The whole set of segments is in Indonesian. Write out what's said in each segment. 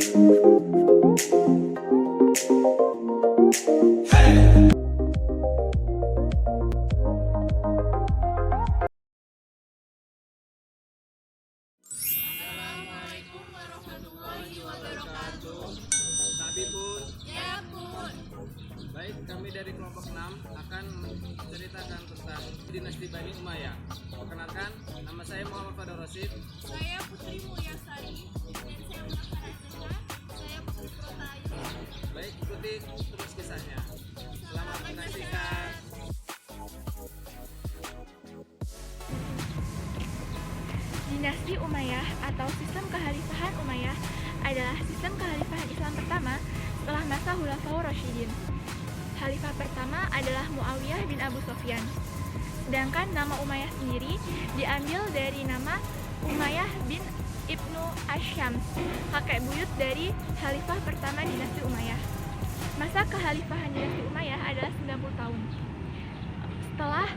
Assalamualaikum warahmatullahi wabarakatuh. Tapi Pun, Ya Pun. baik kami dari kelompok 6 akan menceritakan tentang dinasti Bani Umayyah. Perkenalkan, nama saya Muhammad Fadil Rosid. Saya Putri Mulyasari dan saya Muhammad Azhar. Saya Putri Protayu. Baik, ikuti terus kisahnya. Selamat menyaksikan. Dinasti Umayyah atau sistem kekhalifahan Umayyah adalah sistem kekhalifahan Islam pertama setelah masa Khulafaur Rasyidin. Khalifah pertama adalah Muawiyah bin Abu Sufyan. Sedangkan nama Umayyah sendiri diambil dari nama Umayyah bin Ibnu Asyams, kakek buyut dari khalifah pertama dinasti Umayyah. Masa kekhalifahan dinasti Umayyah adalah 90 tahun setelah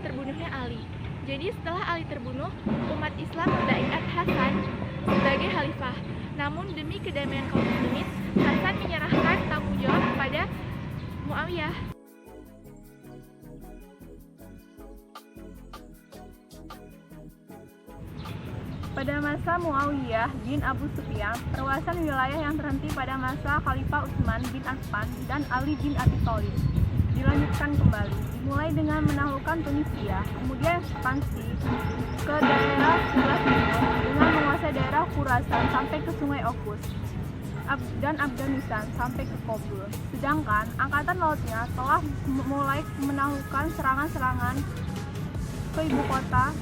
terbunuhnya Ali. Jadi setelah Ali terbunuh, umat Islam membaiat Hasan sebagai khalifah. Namun demi kedamaian kaum muslimin, Hasan menyerahkan tanggung jawab kepada Muawiyah. Pada masa Muawiyah bin Abu Sufyan, perluasan wilayah yang terhenti pada masa Khalifah Utsman bin Affan dan Ali bin Abi Thalib dilanjutkan kembali, dimulai dengan menaklukkan Tunisia, kemudian ekspansi ke daerah sebelah timur dengan menguasai daerah Khurasan sampai ke Sungai Okhus dan Afghanistan sampai ke Kabul. Sedangkan angkatan lautnya telah mulai menaklukkan serangan-serangan ke ibu kota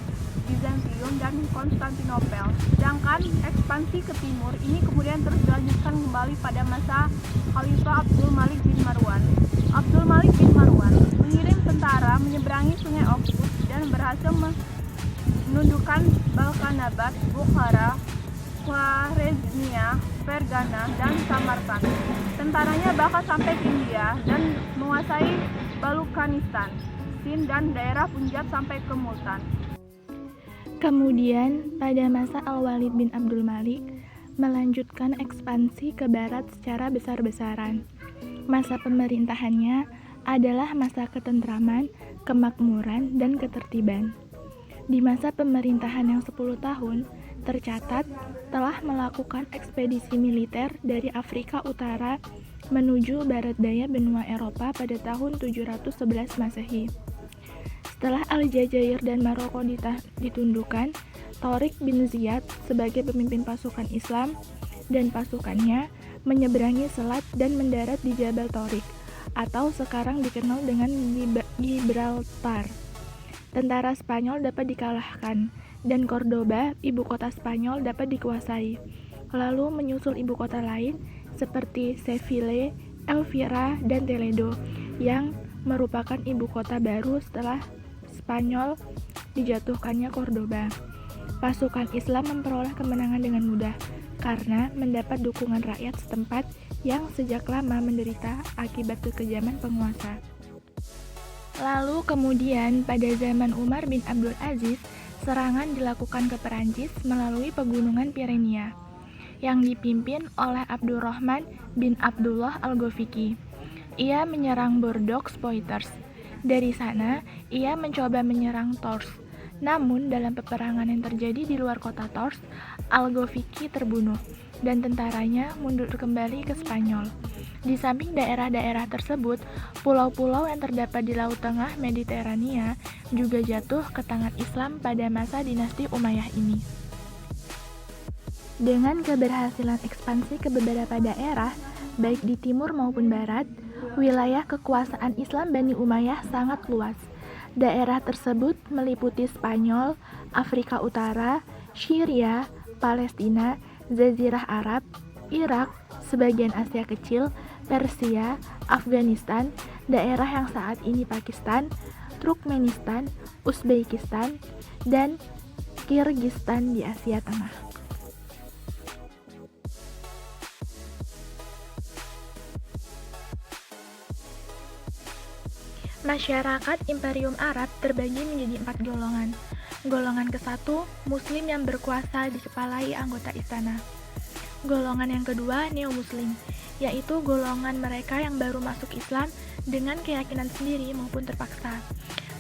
Bizantium dan Konstantinopel. Sedangkan ekspansi ke timur ini kemudian terus dilanjutkan kembali pada masa Khalifah Abdul Malik bin Marwan. Abdul Malik bin Marwan mengirim tentara menyeberangi Sungai Okhus dan berhasil menundukkan Balkanabat, Bukhara, Khwarezmia, Fergana, dan Samarkand. Tentaranya bahkan sampai ke India dan menguasai Balukanistan, Sind, dan daerah Punjab sampai ke Multan. Kemudian, pada masa Al-Walid bin Abdul Malik, melanjutkan ekspansi ke barat secara besar-besaran. Masa pemerintahannya adalah masa ketentraman, kemakmuran, dan ketertiban. Di masa pemerintahan yang 10 tahun, tercatat telah melakukan ekspedisi militer dari Afrika Utara menuju barat daya benua Eropa pada tahun 711 Masehi. Setelah Aljazair dan Maroko ditundukkan, Tariq bin Ziyad sebagai pemimpin pasukan Islam dan pasukannya menyeberangi selat dan mendarat di Jabal Tariq atau sekarang dikenal dengan Gibraltar. Tentara Spanyol dapat dikalahkan dan Cordoba, ibu kota Spanyol, dapat dikuasai. Lalu menyusul ibu kota lain seperti Seville, Elvira, dan Toledo yang merupakan ibu kota baru setelah Spanyol dijatuhkannya Cordoba. Pasukan Islam memperoleh kemenangan dengan mudah karena mendapat dukungan rakyat setempat yang sejak lama menderita akibat kekejaman penguasa. Lalu kemudian pada zaman Umar bin Abdul Aziz, serangan dilakukan ke Perancis melalui pegunungan Pyrenea yang dipimpin oleh Abdurrahman bin Abdullah Al-Ghafiqi. Ia menyerang Bordeaux-Poitiers. Dari sana, ia mencoba menyerang Tours. Namun, dalam peperangan yang terjadi di luar kota Tours, Al-Ghafiqi terbunuh dan tentaranya mundur kembali ke Spanyol. Di samping daerah-daerah tersebut, pulau-pulau yang terdapat di Laut Tengah Mediterania juga jatuh ke tangan Islam pada masa dinasti Umayyah ini. Dengan keberhasilan ekspansi ke beberapa daerah, baik di timur maupun barat, wilayah kekuasaan Islam Bani Umayyah sangat luas. Daerah tersebut meliputi Spanyol, Afrika Utara, Syria, Palestina, Jazirah Arab, Irak, sebagian Asia Kecil, Persia, Afghanistan, daerah yang saat ini Pakistan, Turkmenistan, Uzbekistan, dan Kirgistan di Asia Tengah. Masyarakat Imperium Arab terbagi menjadi 4 golongan. Golongan ke-1, Muslim yang berkuasa dikepalai anggota istana. Golongan yang kedua, neo-muslim, yaitu golongan mereka yang baru masuk Islam dengan keyakinan sendiri maupun terpaksa.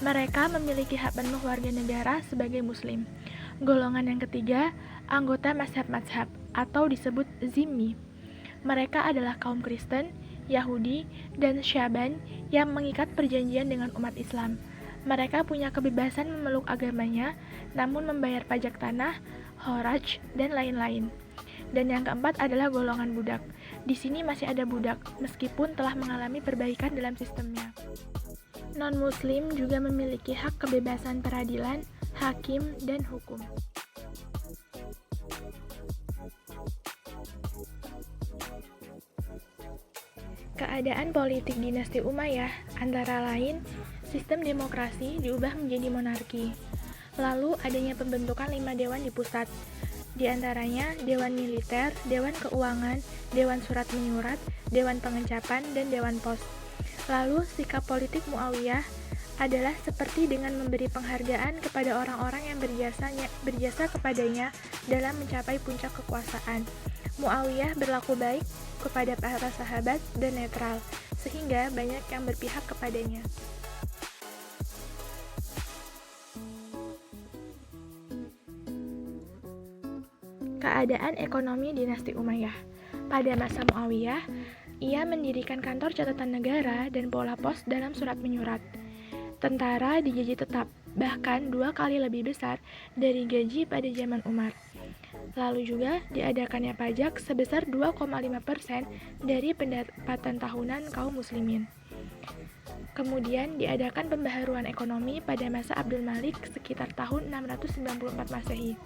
Mereka memiliki hak penuh warga negara sebagai muslim. Golongan yang ketiga, anggota mazhab-mazhab atau disebut zimmi. Mereka adalah kaum Kristen, Yahudi, dan Syaban yang mengikat perjanjian dengan umat Islam. Mereka punya kebebasan memeluk agamanya, namun membayar pajak tanah, kharaj, dan lain-lain. Dan yang keempat adalah golongan budak. Di sini masih ada budak, meskipun telah mengalami perbaikan dalam sistemnya. Non-muslim juga memiliki hak kebebasan peradilan, hakim, dan hukum. Keadaan politik dinasti Umayyah antara lain sistem demokrasi diubah menjadi monarki. Lalu adanya pembentukan 5 dewan di pusat. Di antaranya Dewan Militer, Dewan Keuangan, Dewan Surat Menyurat, Dewan Pengecapan, dan Dewan Pos. Lalu sikap politik Muawiyah adalah seperti dengan memberi penghargaan kepada orang-orang yang berjasa kepadanya dalam mencapai puncak kekuasaan. Muawiyah berlaku baik kepada para sahabat dan netral, sehingga banyak yang berpihak kepadanya. Keadaan ekonomi dinasti Umayyah. Pada masa Muawiyah, ia mendirikan kantor catatan negara dan pola pos dalam surat menyurat. Tentara digaji tetap, bahkan 2 kali lebih besar dari gaji pada zaman Umar. Lalu juga diadakannya pajak sebesar 2,5% dari pendapatan tahunan kaum muslimin. Kemudian diadakan pembaharuan ekonomi pada masa Abdul Malik sekitar tahun 694 Masehi.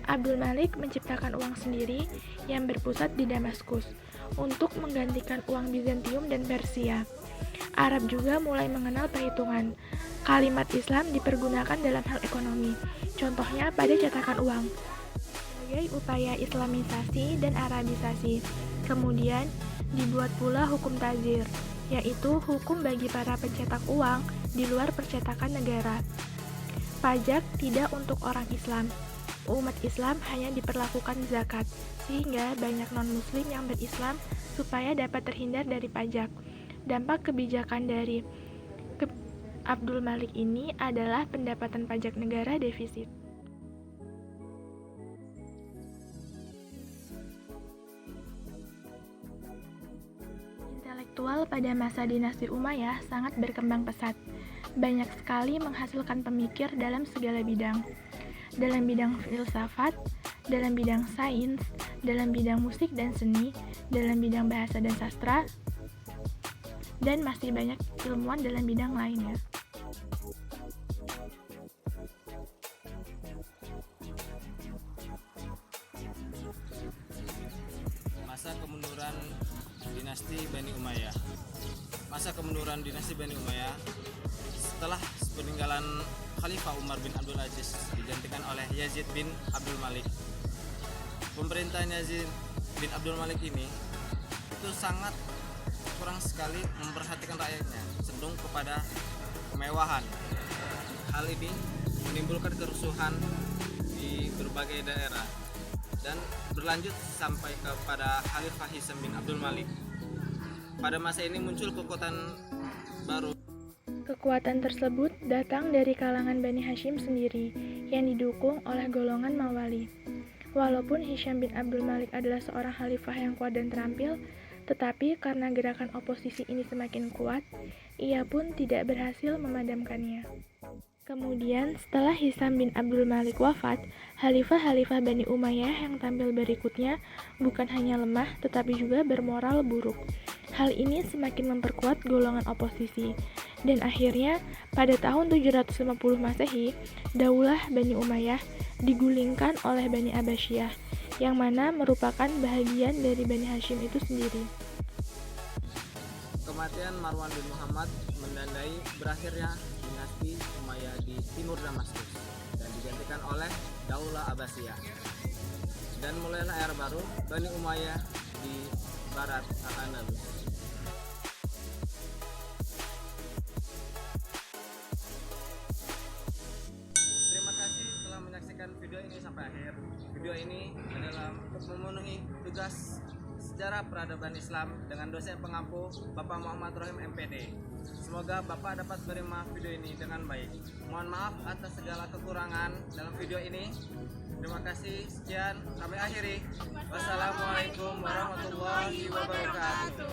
Abdul Malik menciptakan uang sendiri yang berpusat di Damaskus untuk menggantikan uang Bizantium dan Persia. Arab juga mulai mengenal perhitungan. Kalimat Islam dipergunakan dalam hal ekonomi, contohnya pada cetakan uang, sebagai upaya Islamisasi dan Arabisasi. Kemudian dibuat pula hukum tazir, yaitu hukum bagi para pencetak uang di luar percetakan negara. Pajak tidak untuk orang Islam. Umat Islam hanya diperlakukan zakat, sehingga banyak non-muslim yang berislam supaya dapat terhindar dari pajak. Dampak kebijakan dari Abdul Malik ini adalah pendapatan pajak negara defisit. Intelektual pada masa dinasti Umayyah sangat berkembang pesat. Banyak sekali menghasilkan pemikir dalam segala bidang. Dalam bidang filsafat, dalam bidang sains, dalam bidang musik dan seni, dalam bidang bahasa dan sastra, dan masih banyak ilmuwan dalam bidang lainnya. Masa kemunduran dinasti Bani Umayyah. Masa kemunduran dinasti Bani Umayyah setelah peninggalan Khalifah Umar bin Abdul Aziz digantikan oleh Yazid bin Abdul Malik. Pemerintahan Yazid bin Abdul Malik ini itu sangat kurang sekali memperhatikan rakyatnya, cenderung kepada kemewahan. Hal ini menimbulkan kerusuhan di berbagai daerah dan berlanjut sampai kepada Khalifah Hisam bin Abdul Malik. Pada masa ini muncul kekuatan baru. Kekuatan tersebut datang dari kalangan Bani Hashim sendiri, yang didukung oleh golongan Mawali. Walaupun Hisham bin Abdul Malik adalah seorang khalifah yang kuat dan terampil, tetapi karena gerakan oposisi ini semakin kuat, ia pun tidak berhasil memadamkannya. Kemudian, setelah Hisham bin Abdul Malik wafat, khalifah-khalifah Bani Umayyah yang tampil berikutnya bukan hanya lemah, tetapi juga bermoral buruk. Hal ini semakin memperkuat golongan oposisi, dan akhirnya pada tahun 750 Masehi, Daulah Bani Umayyah digulingkan oleh Bani Abbasiyah, yang mana merupakan bahagian dari Bani Hashim itu sendiri. Kematian Marwan bin Muhammad menandai berakhirnya dinasti Umayyah di timur Damaskus dan digantikan oleh Daulah Abbasiyah. Dan mulailah era baru Bani Umayyah di barat Al-Andalus. Terima kasih telah menyaksikan video ini sampai akhir. video ini adalah untuk memenuhi tugas sejarah peradaban Islam dengan dosen pengampu Bapak Muhammad Rohim MPD. Semoga Bapak dapat menerima video ini dengan baik. Mohon maaf atas segala kekurangan dalam video ini. Terima kasih, sekian, kami akhiri. Wassalamualaikum warahmatullahi wabarakatuh.